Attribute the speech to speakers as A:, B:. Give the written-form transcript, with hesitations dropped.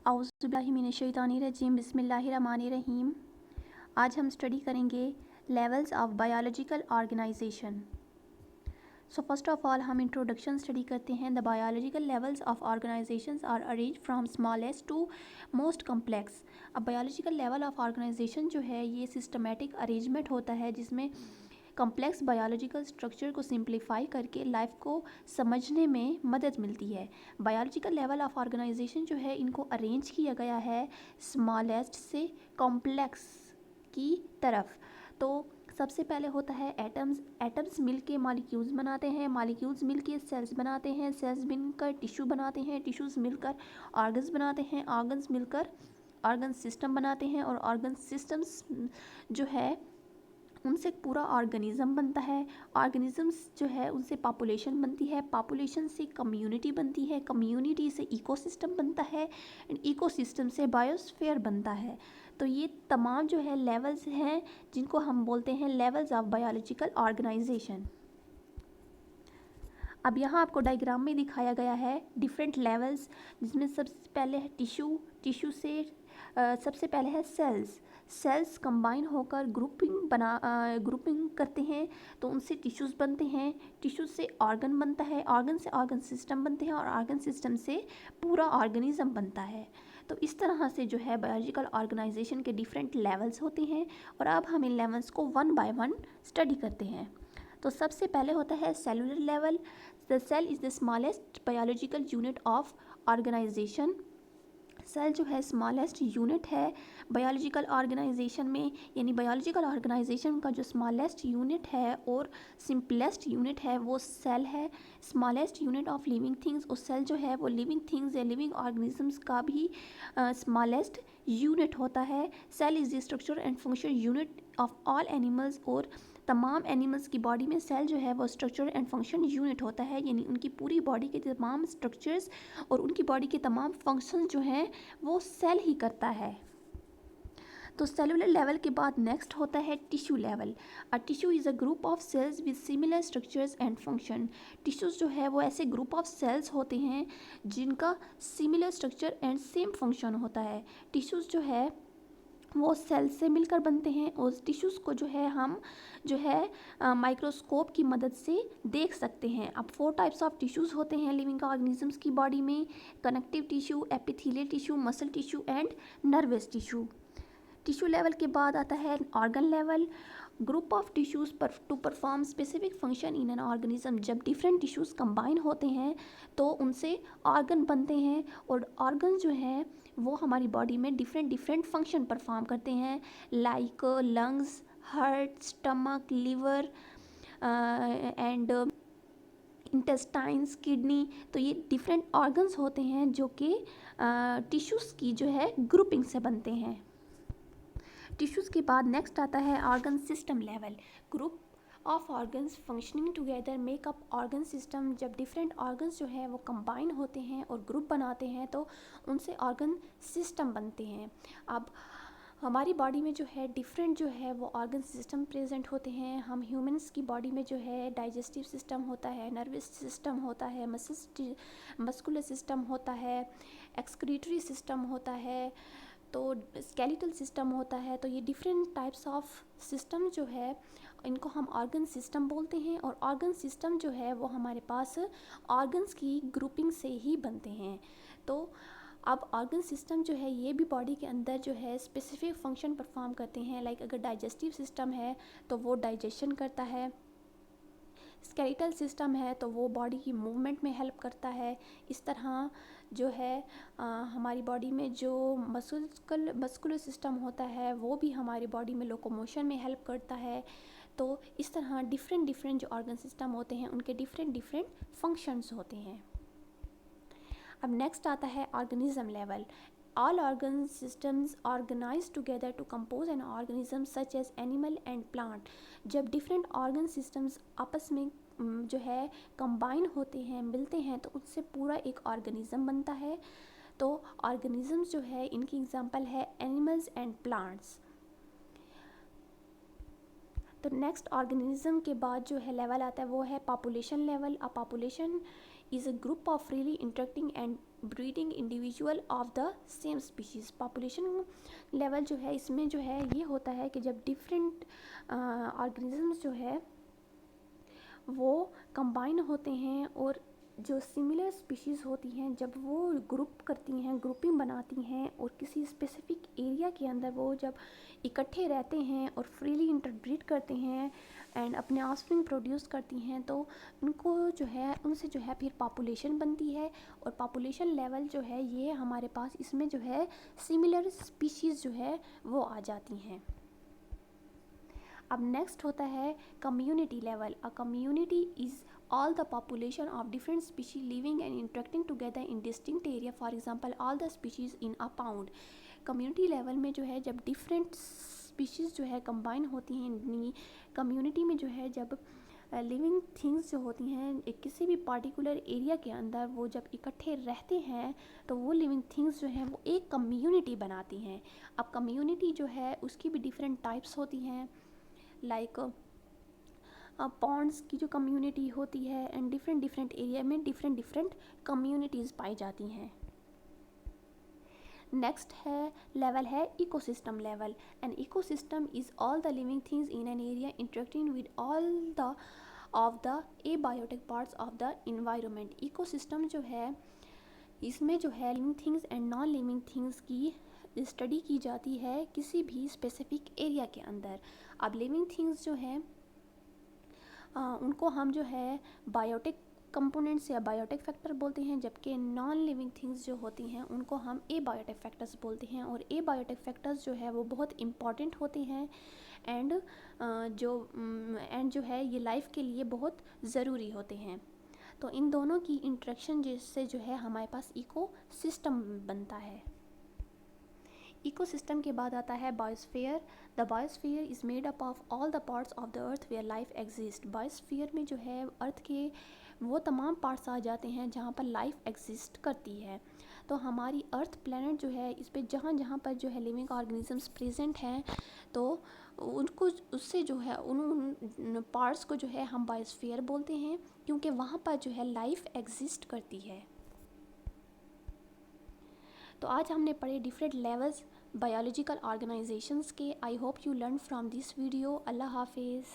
A: औज़ुबिल्लाहिमिनश्शैतानिर्रजीम बिस्मिल्लाहिर्रहमानिर्रहीम। आज हम स्टडी करेंगे levels of biological organisation. So first of all हम इंट्रोडक्शन स्टडी करते हैं। The biological levels of organisations are arrange from smallest to most complex. अब बायोलॉजिकल लेवल ऑफ ऑर्गेनाइजेशन जो है ये सिस्टमेटिक अरेंजमेंट होता है जिसमें कम्प्लेक्स बायोलॉजिकल स्ट्रक्चर को सिंप्लीफाई करके लाइफ को समझने में मदद मिलती है। बायोलॉजिकल लेवल ऑफ ऑर्गेनाइजेशन जो है इनको अरेंज किया गया है स्मॉलेस्ट से कॉम्प्लेक्स की तरफ। तो सबसे पहले होता है एटम्स। एटम्स मिलके मॉलिक्यूल्स बनाते हैं, मॉलिक्यूल्स मिलके सेल्स बनाते हैं, सेल्स मिलकर टिश्यू बनाते हैं, टिश्यूज़ मिलकर ऑर्गन्स बनाते हैं, ऑर्गन्स मिलकर ऑर्गन सिस्टम बनाते हैं और ऑर्गन सिस्टम्स जो है उनसे पूरा ऑर्गेनिज्म बनता है। ऑर्गेनिजम्स जो है उनसे पॉपुलेशन बनती है, पॉपुलेशन से कम्युनिटी बनती है, कम्युनिटी से इकोसिस्टम बनता है एंड इकोसिस्टम से बायोस्फीयर बनता है। तो ये तमाम जो है लेवल्स हैं जिनको हम बोलते हैं लेवल्स ऑफ बायोलॉजिकल ऑर्गेनाइजेशन। अब यहाँ आपको डायग्राम में दिखाया गया है डिफरेंट लेवल्स, जिसमें सबसे पहले है टिश्यू। टिश्यू से सबसे पहले है सेल्स। सेल्स कंबाइन होकर ग्रुपिंग करते हैं तो उनसे टिश्यूज़ बनते हैं, टिश्यूज से ऑर्गन बनता है, ऑर्गन से ऑर्गन सिस्टम बनते हैं और ऑर्गन सिस्टम से पूरा ऑर्गेनिज्म बनता है। तो इस तरह से जो है बायोलॉजिकल ऑर्गेनाइजेशन के डिफरेंट लेवल्स होते हैं और अब हम इन लेवल्स को वन बाय वन स्टडी करते हैं। तो सबसे पहले होता है cellular level. The cell is the smallest biological unit of organisation. Cell जो है स्मॉलेस्ट यूनिट है बायोलॉजिकल ऑर्गेनाइजेशन में, यानी बायोलॉजिकल ऑर्गेनाइजेशन का जो स्मॉलेस्ट यूनिट है और सिंपलेस्ट यूनिट है वो सेल है। Smallest unit of living things, और सेल जो है वो लिविंग थिंग्स या लिविंग ऑर्गेनिजम्स का भी स्मॉलेस्ट यूनिट होता है। Cell is the structure and function unit of all animals, और तमाम एनिमल्स की बॉडी में सेल जो है वो स्ट्रक्चर एंड फंक्शन यूनिट होता है, यानी उनकी पूरी बॉडी के तमाम स्ट्रक्चर्स और उनकी बॉडी के तमाम फंक्शन जो हैं वो सेल ही करता है। तो सेलुलर लेवल के बाद नेक्स्ट होता है tissue level. A tissue is a group of cells with similar structures and function. Tissues जो है वो ऐसे ग्रुप ऑफ सेल्स होते हैं जिनका similar structure and same function होता है। टिश्यूज़ जो है वो सेल से मिलकर बनते हैं और टिश्यूज़ को जो है हम जो है माइक्रोस्कोप की मदद से देख सकते हैं। अब 4 टाइप्स ऑफ टिश्यूज़ होते हैं लिविंग ऑर्गेनिजम्स की बॉडी में: connective tissue, epithelial tissue, muscle tissue and nervous tissue. Tissue level के बाद आता है organ level. Group of tissues to perform specific function in an organism. जब डिफरेंट टिश्यूज़ कंबाइन होते हैं तो उनसे ऑर्गन बनते हैं और ऑर्गन जो हैं वो हमारी बॉडी में डिफरेंट फंक्शन परफॉर्म करते हैं, like lungs, heart, stomach, liver and intestines, kidney. तो ये डिफरेंट ऑर्गन्स होते हैं जो कि टिश्यूज़ की जो है ग्रुपिंग से बनते हैं। टिश्यूज़ के बाद नेक्स्ट आता है organ system level. Group of organs functioning together make up organ system. जब डिफरेंट ऑर्गन्स जो है वो कंबाइन होते हैं और ग्रुप बनाते हैं तो उनसे ऑर्गन सिस्टम बनते हैं। अब हमारी बॉडी में जो है डिफरेंट जो है वो ऑर्गन सिस्टम प्रेजेंट होते हैं। हम ह्यूमंस की बॉडी में जो है डाइजेस्टिव सिस्टम होता है, नर्वस सिस्टम होता है, मस्कुलर सिस्टम होता है, एक्सक्रीटरी सिस्टम होता है, तो स्केलेटल सिस्टम होता है। तो ये डिफरेंट टाइप्स ऑफ सिस्टम जो है इनको हम ऑर्गन सिस्टम बोलते हैं और ऑर्गन सिस्टम जो है वो हमारे पास ऑर्गन्स की ग्रुपिंग से ही बनते हैं। तो अब ऑर्गन सिस्टम जो है ये भी बॉडी के अंदर जो है स्पेसिफिक फंक्शन परफॉर्म करते हैं। लाइक अगर डाइजेस्टिव सिस्टम है तो वो डाइजेशन करता है, स्केलेटल सिस्टम है तो वो बॉडी की मूवमेंट में हेल्प करता है। इस तरह जो है हमारी बॉडी में जो मस्कुलर सिस्टम होता है वो भी हमारी बॉडी में लोकोमोशन में हेल्प करता है। तो इस तरह डिफरेंट जो ऑर्गन सिस्टम होते हैं उनके डिफरेंट फंक्शंस होते हैं। अब नेक्स्ट आता है organism level. All organ systems organized together to compose an organism such as animal and plant। जब different organ systems आपस में जो है कंबाइन होते हैं, मिलते हैं, तो उससे पूरा एक ऑर्गेनिज्म बनता है। तो ऑर्गेनिजम्स जो है इनकी एग्जांपल है एनिमल्स एंड प्लांट्स। तो नेक्स्ट ऑर्गेनिज्म के बाद जो है लेवल आता है वो है population level. A population is a group of freely interacting and breeding individual of the same species. Population level जो है इसमें जो है ये होता है कि जब डिफरेंट ऑर्गेनिजम्स जो है वो कंबाइन होते हैं और जो सिमिलर स्पीशीज़ होती हैं जब वो ग्रुप करती हैं, ग्रुपिंग बनाती हैं और किसी स्पेसिफिक एरिया के अंदर वो जब इकट्ठे रहते हैं और फ्रीली इंटरब्रीड करते हैं एंड अपने ऑफस्प्रिंग प्रोड्यूस करती हैं, तो उनको जो है उनसे जो है फिर पॉपुलेशन बनती है। और पॉपुलेशन लेवल जो है ये हमारे पास इसमें जो है सिमिलर स्पीशीज़ जो है वो आ जाती हैं। अब नेक्स्ट होता है community level. A community is all the population of different species living and interacting together in distinct area, for example all the species in a pound। Community level में जो है जब डिफरेंट स्पीशीज़ जो है combine होती हैं community में, जो है जब लिविंग थिंग्स जो होती हैं एक किसी भी पार्टिकुलर एरिया के अंदर वो जब इकट्ठे रहते हैं तो वो लिविंग थिंग्स जो हैं वो एक कम्युनिटी बनाती हैं। अब कम्युनिटी जो है उसकी भी डिफरेंट टाइप्स होती हैं, लाइक पॉन्ड्स की जो कम्युनिटी होती है एंड डिफरेंट एरिया में डिफरेंट कम्युनिटीज़ पाई जाती हैं। नेक्स्ट है लेवल है ecosystem level. An ecosystem is all the living things in an area interacting with all the of the abiotic parts of the environment. Ecosystem जो है इसमें जो है living things and non living things की study की जाती है किसी भी स्पेसिफिक एरिया के अंदर। अब लिविंग थिंग्स जो है उनको हम जो है बायोटिक कंपोनेंट्स या बायोटिक फैक्टर बोलते हैं, जबकि नॉन लिविंग थिंग्स जो होती हैं उनको हम ए बायोटिक फैक्टर्स बोलते हैं। और ए बायोटिक फैक्टर्स जो है वो बहुत इम्पॉर्टेंट होते हैं एंड जो है ये लाइफ के लिए बहुत ज़रूरी होते हैं। तो इन दोनों की इंटरेक्शन जिससे जो है हमारे पास इको सिस्टम बनता है। इकोसिस्टम के बाद आता है biosphere. The biosphere is made up of all the parts of the earth where life exist. Biosphere में जो है अर्थ के वो तमाम पार्ट्स आ जाते हैं जहाँ पर लाइफ एग्जिस्ट करती है। तो हमारी अर्थ प्लेनेट जो है इस पर जहाँ पर जो है लिविंग ऑर्गेनिजम्स प्रेजेंट हैं तो उनको उससे जो है उन पार्ट्स को जो है हम बायोस्फीयर बोलते हैं, क्योंकि वहाँ पर जो है लाइफ एग्जिस्ट करती है। तो आज हमने पढ़े डिफरेंट लेवल्स बायोलॉजिकल ऑर्गेनाइजेशंस के। I hope you learn from this video. अल्लाह हाफिज़।